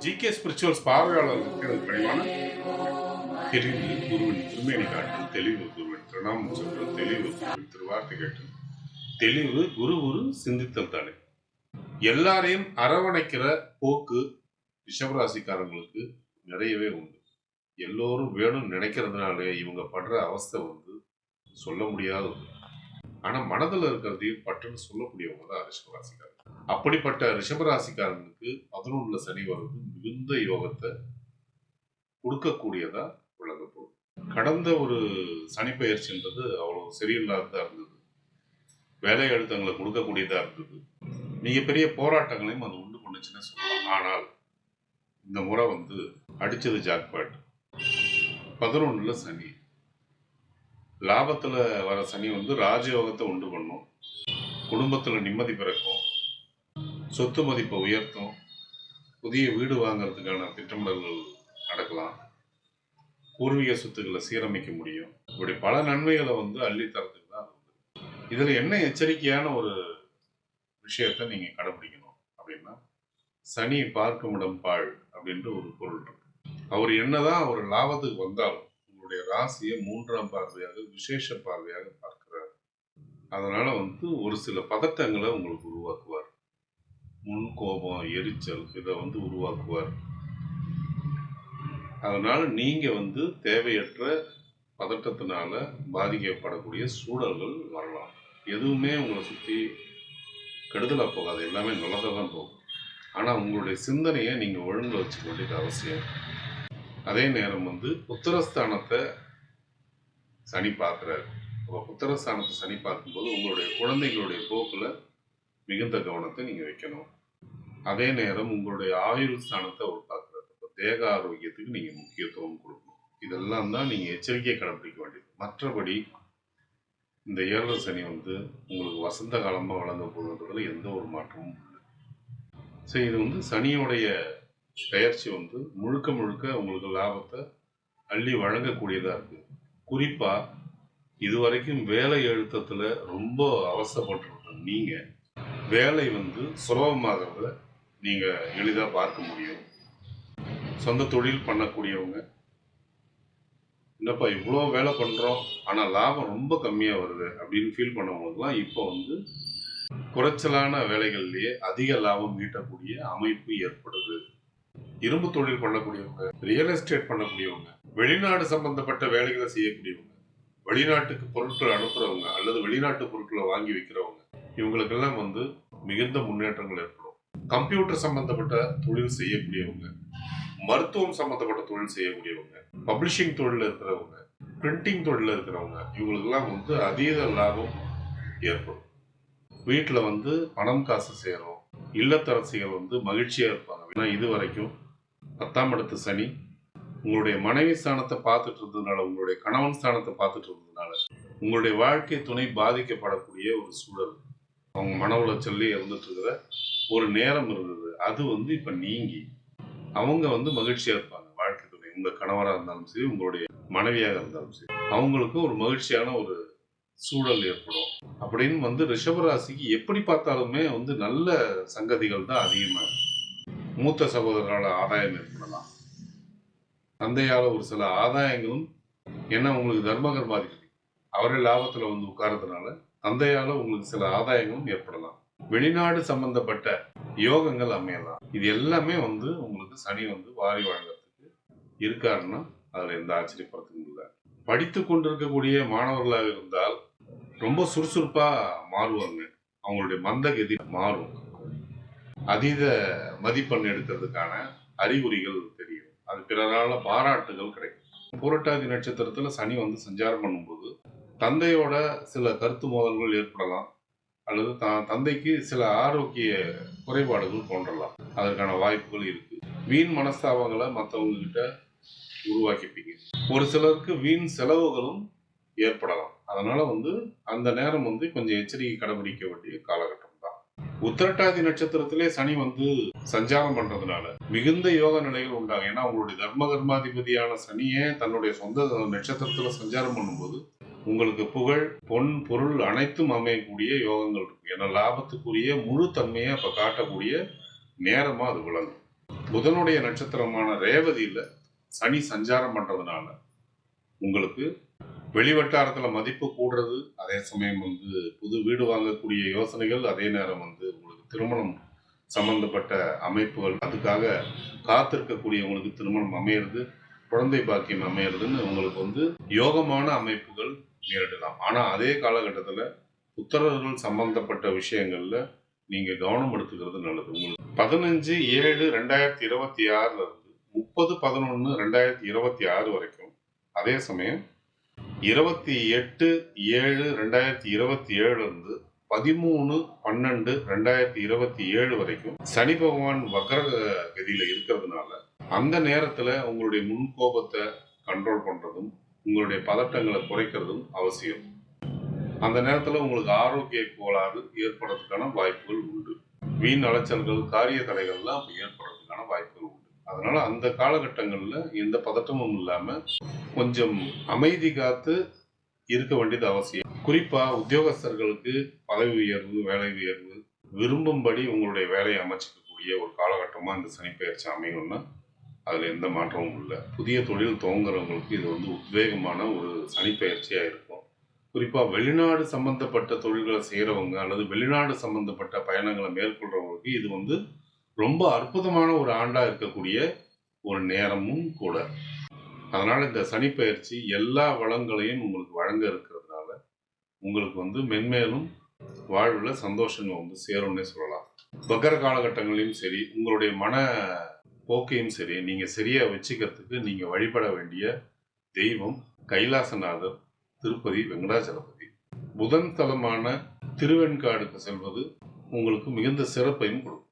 GK spirituals பார்வையாளர்களுக்கு எனது பணிவான தெளிவு குருவின் திருமேனி காட்டும் தெளிவு குருவின் திருநாமம் சொல்லும் தெளிவு குருவின் திருவார்த்தை கேட்டும் தெளிவு குரு குரு சிந்தித்தல் தானே. எல்லாரையும் அரவணைக்கிற போக்கு ரிஷபராசிக்காரங்களுக்கு நிறையவே உண்டு. எல்லோரும் வேணும்னு நினைக்கிறதுனாலே இவங்க படுற அவஸ்தை சொல்ல முடியாது. ஆனா மனதில் இருக்கிறதையும் பட்டுன்னு சொல்லக்கூடியவங்க தான் ரிஷபராசிக்காரங்க. அப்படிப்பட்ட ரிஷபராசிக்காரங்களுக்கு 11 சனி வருவது மிகுந்த யோகத்தை கொடுக்கக்கூடியதா விளங்க போகுது. கடந்த ஒரு சனி பயிற்சின்றது அவ்வளவு சரியில்லாததா இருந்தது. வேலை அழுத்தங்களை கொடுக்கக்கூடியதா இருந்தது. மிகப்பெரிய போராட்டங்களையும் அது உண்டு பண்ணுச்சுன்னு சொல்லலாம். ஆனால் இந்த முறை அடிச்சது ஜாக்பாட். 11 சனி, லாபத்துல வர சனி ராஜயோகத்தை உண்டு பண்ணும். குடும்பத்துல நிம்மதி பிறக்கும், சொத்து மதிப்பை உயர்த்தும், புதிய வீடு வாங்கறதுக்கான திட்டமிடல்கள் நடக்கலாம், பூர்வீக சொத்துக்களை சீரமைக்க முடியும். இப்படி பல நன்மைகளை அள்ளி தரத்துக்கு தான் இதுல என்ன எச்சரிக்கையான ஒரு விஷயத்த நீங்க கடைபிடிக்கணும் அப்படின்னா, சனி பார்க்கும் இடம் பாழ் அப்படின்ற ஒரு பொருள் இருக்கு. அவர் என்னதான் ஒரு லாபத்துக்கு வந்தாலும் உங்களுடைய ராசியை 3ஆம் பார்வையாக விசேஷ பார்வையாக பார்க்கிறார். அதனால ஒரு சில பதட்டங்களை உங்களுக்கு உருவாக்குவார். முன் கோபம், எரிச்சல் இதை உருவாக்குவார். அதனால நீங்க தேவையற்ற பதட்டத்தினால பாதிக்கப்படக்கூடிய சூழல்கள் வரலாம். எதுவுமே உங்களை சுற்றி கெடுதலா போகாது, எல்லாமே நல்லதாக தான் போகும். ஆனால் உங்களுடைய சிந்தனையை நீங்கள் ஒழுங்கு வச்சுக்க வேண்டியது அவசியம். அதே நேரம் புத்திரஸ்தானத்தை சனி பார்க்குறாரு. அப்போ புத்திரஸ்தானத்தை சனி பார்க்கும்போது உங்களுடைய குழந்தைகளுடைய போக்கில் மிகுந்த கவனத்தை நீங்கள் வைக்கணும். அதே நேரம் உங்களுடைய ஆயுள் ஸ்தானத்தை அவர் பார்க்குறாரு. அப்போ தேக ஆரோக்கியத்துக்கு நீங்கள் முக்கியத்துவம் கொடுக்கணும். இதெல்லாம் தான் நீங்கள் எச்சரிக்கையை கடைபிடிக்க வேண்டியது. மற்றபடி இந்த 7 சனி உங்களுக்கு வசந்த காலமாக வழங்க போகுதுன்றதுல எந்த ஒரு மாற்றமும் இல்லை. சரி, இது சனியோடைய பெயர்ச்சி முழுக்க முழுக்க உங்களுக்கு லாபத்தை அள்ளி வழங்கக்கூடியதாக இருக்குது. குறிப்பாக இதுவரைக்கும் வேலை அழுத்தத்தில் ரொம்ப அவசரப்பட்டு நீங்கள் வேலை சுலபமாகிறத நீங்கள் எளிதாக பார்க்க முடியும். சொந்த தொழில் பண்ணக்கூடியவங்க, என்னப்பா இவ்வளோ வேலை பண்ணுறோம் ஆனால் லாபம் ரொம்ப கம்மியாக வருது அப்படின்னு ஃபீல் பண்ணவங்களுக்குலாம் இப்போ குறைச்சலான வேலைகள்லேயே அதிக லாபம் ஈட்டக்கூடிய அமைப்பு ஏற்படுது. இரும்பு தொழில் பண்ணக்கூடியவங்க, ரியல் எஸ்டேட் பண்ணக்கூடியவங்க, வெளிநாடு சம்பந்தப்பட்ட வேலைகளை செய்யக்கூடியவங்க, வெளிநாட்டுக்கு பொருட்கள் அனுப்புறவங்க அல்லது வெளிநாட்டு பொருட்களை வாங்கி வைக்கிறவங்க, இவங்களுக்கெல்லாம் மிகுந்த முன்னேற்றங்கள் ஏற்படும். கம்ப்யூட்டர் சம்பந்தப்பட்ட தொழில் செய்யக்கூடியவங்க, மருத்துவம் சம்பந்தப்பட்ட தொழில் செய்யக்கூடியவங்க, பப்ளிஷிங் தொழில் இருக்கிறவங்க, பிரிண்டிங் தொழில் இருக்கிறவங்க, இவங்களுக்கெல்லாம் அதீத லாபம் ஏற்படும். வீட்டில் பணம் காசு சேரும். இல்லத்தரசிகள் மகிழ்ச்சியாக இருப்பாங்க. ஏன்னா இது வரைக்கும் 10ஆம் இடத்து சனி உங்களுடைய மனைவி ஸ்தானத்தை பார்த்துட்டு இருந்ததுனால, உங்களுடைய கணவன் ஸ்தானத்தை பார்த்துட்டு இருந்ததுனால உங்களுடைய வாழ்க்கை துணை பாதிக்கப்படக்கூடிய ஒரு சூழல், அவங்க மன உளைச்சல்லே இருந்துட்டு இருக்கிற ஒரு நேரம் இருந்தது. அது இப்போ நீங்கி அவங்க மகிழ்ச்சியாக இருப்பாங்க. வாழ்க்கை துணை உங்கள் கணவராக இருந்தாலும் சரி, உங்களுடைய மனைவியாக இருந்தாலும் சரி, அவங்களுக்கு ஒரு மகிழ்ச்சியான ஒரு சூழல் ஏற்படும். அப்படின்னு ரிஷபராசிக்கு எப்படி பார்த்தாலுமே நல்ல சங்கதிகள் தான் அதிகமாக இருக்கும். மூத்த சகோதரரால் ஆதாயம் ஏற்படலாம், தந்தையால் ஒரு சில ஆதாயங்களும், ஏன்னா உங்களுக்கு தர்மகர்மாதிபதி அவரே லாபத்தில் உட்கார்றதுனால தந்தையால் உங்களுக்கு சில ஆதாயங்களும் ஏற்படலாம். வெளிநாடு சம்பந்தப்பட்ட யோகங்கள் அமையலாம். இது எல்லாமே உங்களுக்கு சனி வாரி வழங்கறதுக்கு இருக்காருன்னா அதில் எந்த ஆச்சரியப்படுறதுக்கும் இல்லை. படித்து கொண்டிருக்கக்கூடிய மாணவர்களாக இருந்தால் ரொம்ப சுறுசுறுப்பாக மாறுவாங்க. அவங்களுடைய மந்தகதி மாறும். அதீத மதிப்பெண் எடுக்கிறதுக்கான அறிகுறிகள் தெரியும். அது பிறரால பாராட்டுகள் கிடைக்கும். புரட்டாதி நட்சத்திரத்தில் சனி சஞ்சாரம் பண்ணும்போது தந்தையோட சில கருத்து மோதல்கள் ஏற்படலாம், அல்லது தந்தைக்கு சில ஆரோக்கிய குறைபாடுகள் தோன்றலாம். அதற்கான வாய்ப்புகள் இருக்கு. வீண் மனஸ்தாபங்களை மற்றவங்க கிட்ட உருவாக்கிப்பீங்க. ஒரு சிலருக்கு வீண் செலவுகளும் ஏற்படலாம். அதனால அந்த நேரம் கொஞ்சம் எச்சரிக்கை கடைபிடிக்க வேண்டிய காலகட்டம் தான். உத்திரட்டாதி நட்சத்திரத்திலே சனி சஞ்சாரம் பண்றதுனால மிகுந்த யோக நிலைகள் உண்டாகும். ஏன்னா உங்களுடைய தர்மகர்மாதிபதியான சனியே தன்னுடைய சொந்த நட்சத்திரத்துல சஞ்சாரம் பண்ணும்போது உங்களுக்கு புகழ், பொன், பொருள் அனைத்தும் அமையக்கூடிய யோகங்கள் இருக்கு. ஏன்னா லாபத்துக்குரிய முழு தன்மையை அப்ப காட்டக்கூடிய நேரமா அது விளங்கும். புதனுடைய நட்சத்திரமான ரேவதியில சனி சஞ்சாரம் பண்றதுனால உங்களுக்கு வெளிவட்டாரத்துல மதிப்பு கூடுறது, அதே சமயம் வந்து புது வீடு வாங்கக்கூடிய யோசனைகள், அதே நேரம் வந்து உங்களுக்கு திருமணம் சம்பந்தப்பட்ட அமைப்புகள், அதுக்காக காத்திருக்கக்கூடியவங்களுக்கு திருமணம் அமையிறது, குழந்தை பாக்கியம் அமையிறதுன்னு உங்களுக்கு வந்து யோகமான அமைப்புகள் நேரிடலாம். ஆனா அதே காலகட்டத்துல புத்திரர்கள் சம்பந்தப்பட்ட விஷயங்கள்ல நீங்க கவனம் எடுத்துக்கிறது நல்லது. உங்களுக்கு 15/7/2026 இருந்து 30/11/2026 வரைக்கும், அதே சமயம் 28/7/2027 இருந்து 13/12/2027 வரைக்கும் சனி பகவான் வக்ர கதியில இருக்கிறதுனால அந்த நேரத்துல உங்களுடைய முன்கோபத்தை கண்ட்ரோல் பண்றதும் உங்களுடைய பதட்டங்களை குறைக்கிறதும் அவசியம். அந்த நேரத்துல உங்களுக்கு ஆரோக்கிய கோளாறு ஏற்படுறதுக்கான வாய்ப்புகள் உண்டு. வீண் அலைச்சல்கள், காரிய தடைகள்லாம் ஏற்படுறதுக்கான வாய்ப்புகள் உண்டு. அதனால அந்த காலகட்டங்கள்ல எந்த பதட்டமும் இல்லாம கொஞ்சம் அமைதி காத்து இருக்க வேண்டியது அவசியம். குறிப்பா உத்தியோகஸ்தர்களுக்கு பதவி உயர்வு, வேலை உயர்வு விரும்பும்படி உங்களுடைய வேலையை அமைச்சிக்கக்கூடிய ஒரு காலகட்டமா இந்த சனிப்பெயர்ச்சி அமையும்னா அதுல எந்த மாற்றமும் இல்லை. புதிய தொழில் துவங்குறவங்களுக்கு இது வந்து உத்வேகமான ஒரு சனிப்பெயர்ச்சியா இருக்கும். குறிப்பா வெளிநாடு சம்பந்தப்பட்ட தொழில்களை செய்யறவங்க அல்லது வெளிநாடு சம்பந்தப்பட்ட பயணங்களை மேற்கொள்றவங்களுக்கு இது வந்து ரொம்ப அற்புதமான ஒரு ஆண்டா இருக்கக்கூடிய ஒரு நேரமும் கூட. அதனால இந்த சனிப்பெயர்ச்சி எல்லா வளங்களையும் உங்களுக்கு வழங்க இருக்கிறதுனால உங்களுக்கு வந்து மென்மேலும் வாழ்வுல சந்தோஷங்கள் வந்து சேரும்னே சொல்லலாம். வக்கர காலகட்டங்களையும் சரி, உங்களுடைய மன போக்கையும் சரி நீங்க சரியா வச்சுக்கிறதுக்கு நீங்க வழிபட வேண்டிய தெய்வம் கைலாசநாதர், திருப்பதி வெங்கடாச்சலபதி. புதன் தலமான திருவெண்காடுக்கு செல்வது உங்களுக்கு மிகுந்த சிறப்பையும் கொடுக்கும்.